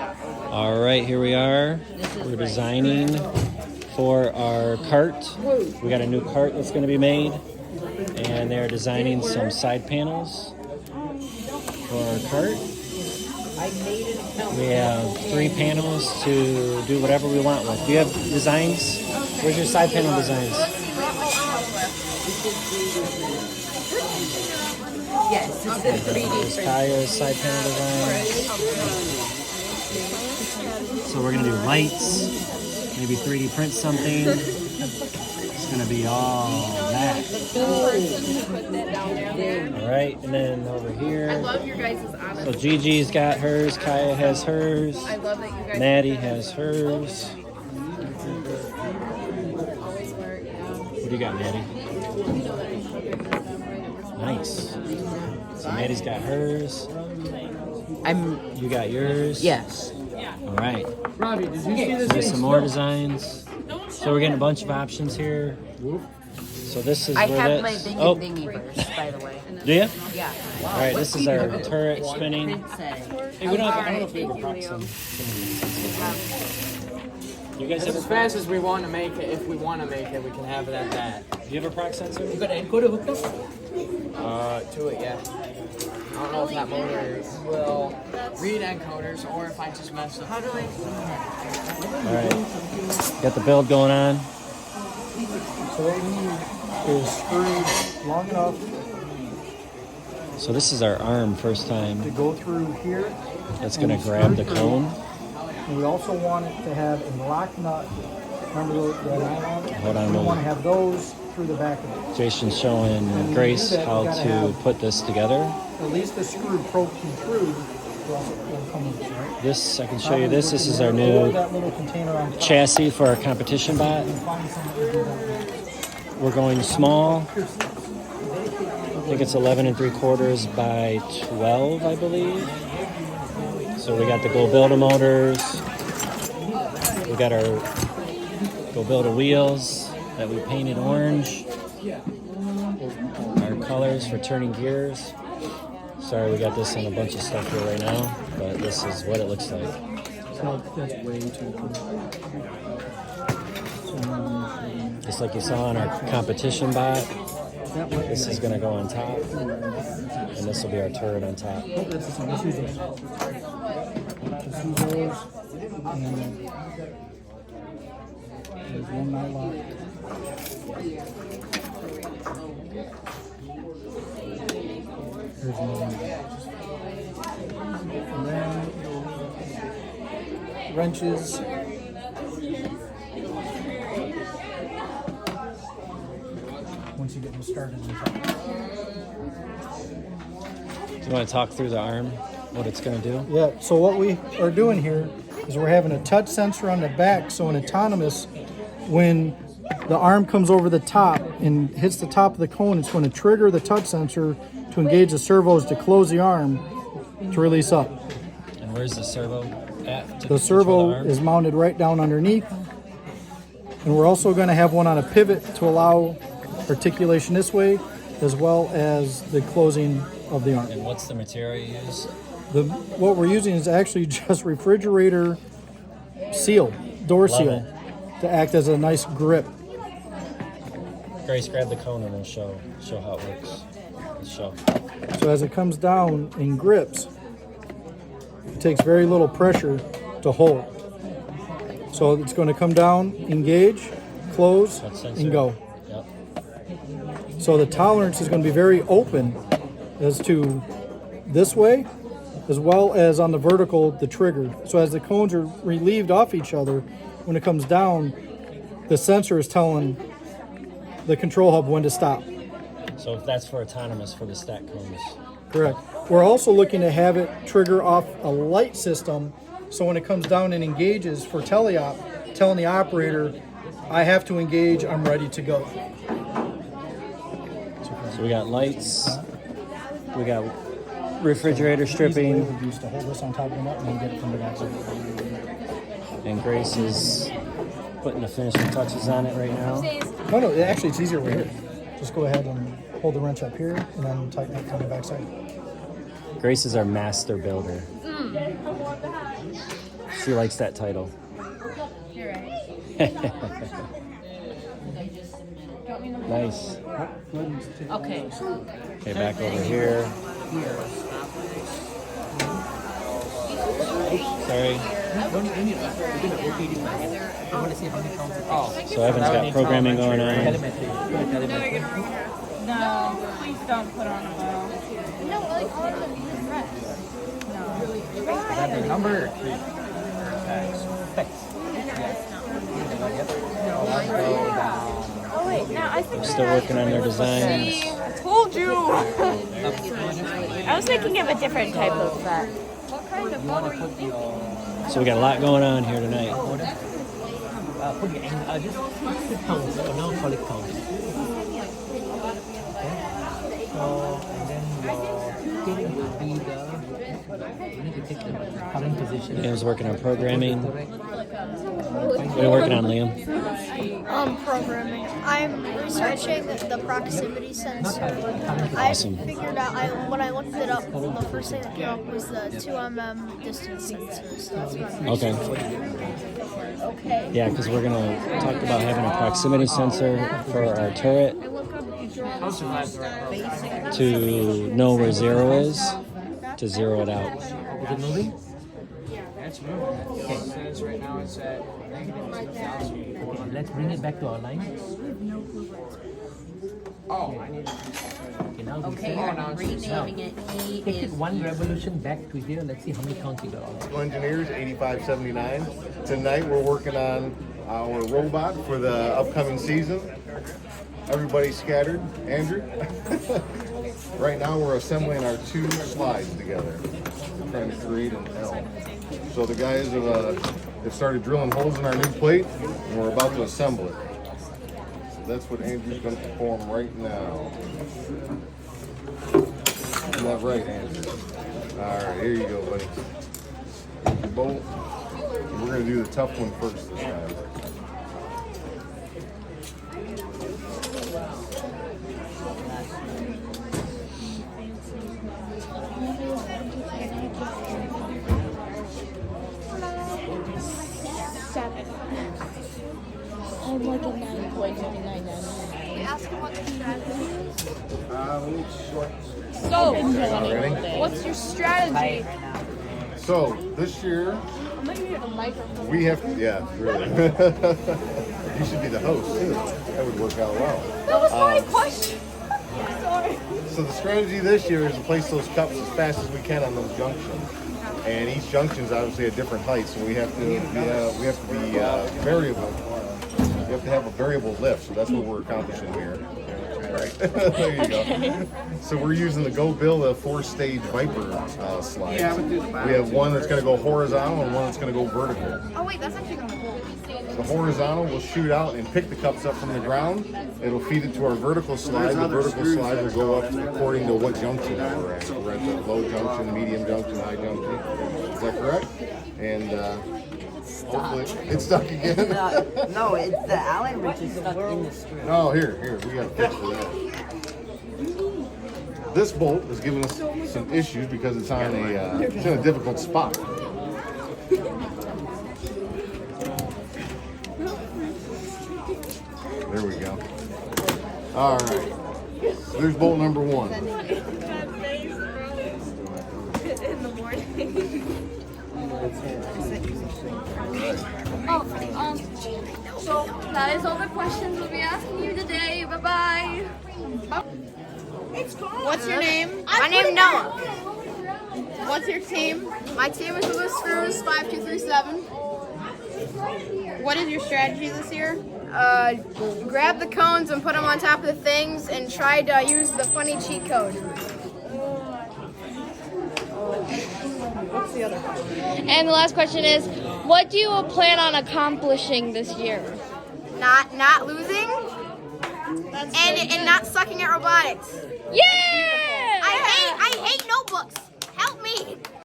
All right, here we are. We're designing for our cart. We got a new cart that's going to be made, and they're designing some side panels for our cart. We have 3 panels to do whatever we want with. Do you have designs? Where's your side panel designs? Yes, it's the 3D. There's Kaya's side panel design. So we're gonna do lights, maybe 3D print something. It's gonna be all that. All right, and then over here. I love your guys' honesty. So Gigi's got hers, Kaya has hers. I love that you guys. Maddie has hers. Always work. What do you got, Maddie? Nice. So Maddie's got hers. You got yours? Yes. All right. Robbie, did you see this? There's some more designs. So we're getting a bunch of options here. So this is I where have that. my thingy Oh, thingy first, by the way. do you? Yeah. All right. This is our turret spinning. Hey, we don't have, I don't know if we have a proximity. You guys have As a fast as we want to make it, if we want to make it, we can have it at that. Do you have a proc sensor? You got an encoder hooked up? To it, yeah. I don't know if that motor will read encoders or if I just mess up. How do I? All right. Got the build going on. So what we need is screws long enough So this is our arm first to time. go through here. That's gonna grab the cone. And we also want it to have a lock nut. Remember the nylon? Hold on a We want to moment. have those through the back of it. Jason's showing Grace how to put this together. At least the screw poking through will come with it, right? This, I can show you this. This is our new That little container on top. chassis for our competition bot. And find something to do that. We're going small. I think it's 11 3/4 by 12, I believe. So we got the Go Builder motors. We got our Go Builder wheels that we painted orange. Our colors for turning gears. Sorry, we got this on a bunch of stuff here right now, but this is what it looks like. So that's way too cool. Just like you saw on our competition bot, this is going to go on top, and this will be our turret on top. That's the same. Let's use those. Let's use those. And there's one nylon. There's another one. And then wrenches. Once you get them started. Do you want to talk through the arm, what it's going to do? Yeah, so what we are doing here is we're having a touch sensor on the back, so an autonomous, when the arm comes over the top and hits the top of the cone, it's going to trigger the touch sensor to engage the servos to close the arm to release up. And where's the servo at? To The control servo the arm? is mounted right down underneath, and we're also going to have one on a pivot to allow articulation this way, as well as the closing of the arm. And what's the material you use? What we're using is actually just refrigerator seal, door Love seal, to act as a nice grip. Grace, grab the cone and we'll show how it works. Let's show. So as it comes down and grips, it takes very little pressure to hold. So it's going to come down, engage, close, Touch sensor. and go. Yep. So the tolerance is going to be very open as to this way, as well as on the vertical, the trigger. So as the cones are relieved off each other, when it comes down, the sensor is telling the control hub when to stop. So if that's for autonomous for the stack cones. Correct. We're also looking to have it trigger off a light system, so when it comes down and engages for teleop, telling the operator, I have to engage, I'm ready to go. So we got lights, we got refrigerator stripping, We used to hold this on top of the nut and then get it from the backside. and Grace is putting the finishing touches on it right now. No, actually it's easier right here. Just go ahead and hold the wrench up here and then tighten it from the backside. Grace is our master builder. She likes that title. You're right. Nice. Okay. Okay, back over here. Sorry. So Evan's got programming going on. No, please don't put on a bow. No, like all of them use red. That the number 3. Oh wait, now I think Still working on their designs. I told you. I was thinking of a different type of set. What kind of bow are you thinking? So we got a lot going on here tonight. Put your just pounds, now call it pounds. So, and then your thing will be the, you need to take the current position. Liam's working on programming. What are you working on, Liam? Programming. I'm researching the proximity sensor. Awesome. I figured out, when I looked it up, the first thing that came up was the 2 distance sensor. So that's what I'm Okay. Yeah, because we're going to talk about having a proximity sensor for our turret to know where 0 is, to zero it out. Is it moving? That's moving. It says right now it's at -1,000. Okay, let's bring it back to our line. Oh, I need. Okay, now we Okay, say- I'm renaming it. He Take it is one revolution back to here. Let's see how many counts you got. Engineers 8579. Tonight we're working on our robot for the upcoming season. Everybody scattered. Andrew? Right now we're assembling our 2 slides together. I'm trying to create an L. So the guys have started drilling holes in our new plate and we're about to assemble it. So that's what Andrew's going to perform right now. Isn't that right, Andrew? Alright, here you go, buddy. Here's your bolt. We're going to do the tough one first this time. I'm like a 9.99. Ask him what the strategy is. Let me short. so. Ready? What's your strategy? So, this year, I'm gonna need a microphone. we have to, yeah, really. You should be the host, too. That would work out well. That was my question. So the strategy this year is to place those cups as fast as we can on those junctions. And each junction is obviously at different heights, so we have to be variable. We have to have a variable lift, so that's what we're accomplishing here. Right. There you go. So we're using the Go Bill, the 4-stage Viper slide. We have one that's going to go horizontal and one that's going to go vertical. Oh wait, that's actually going to hold. The horizontal will shoot out and pick the cups up from the ground. It'll feed it to our vertical slide. The vertical slide will go up according to what junction we're at. We're at the low junction, medium junction, high junction. Is that correct? And hopefully it's stuck again. No, it's the Allen wrench is stuck in the screw. Oh, here, we got a fix for that. This bolt is giving us some issues because it's on it's in a difficult spot. There we go. All right. So there's bolt number 1. In the morning. So that is all the questions we'll be asking you today. Bye bye. What's your name? My name's Noah. What's your team? My team is Louis Screws 5237. What is your strategy this year? Grab the cones and put them on top of the things and try to use the funny cheat code. And the last question is, what do you plan on accomplishing this year? Not losing and not sucking at robotics. Yeah! I hate notebooks. Help me.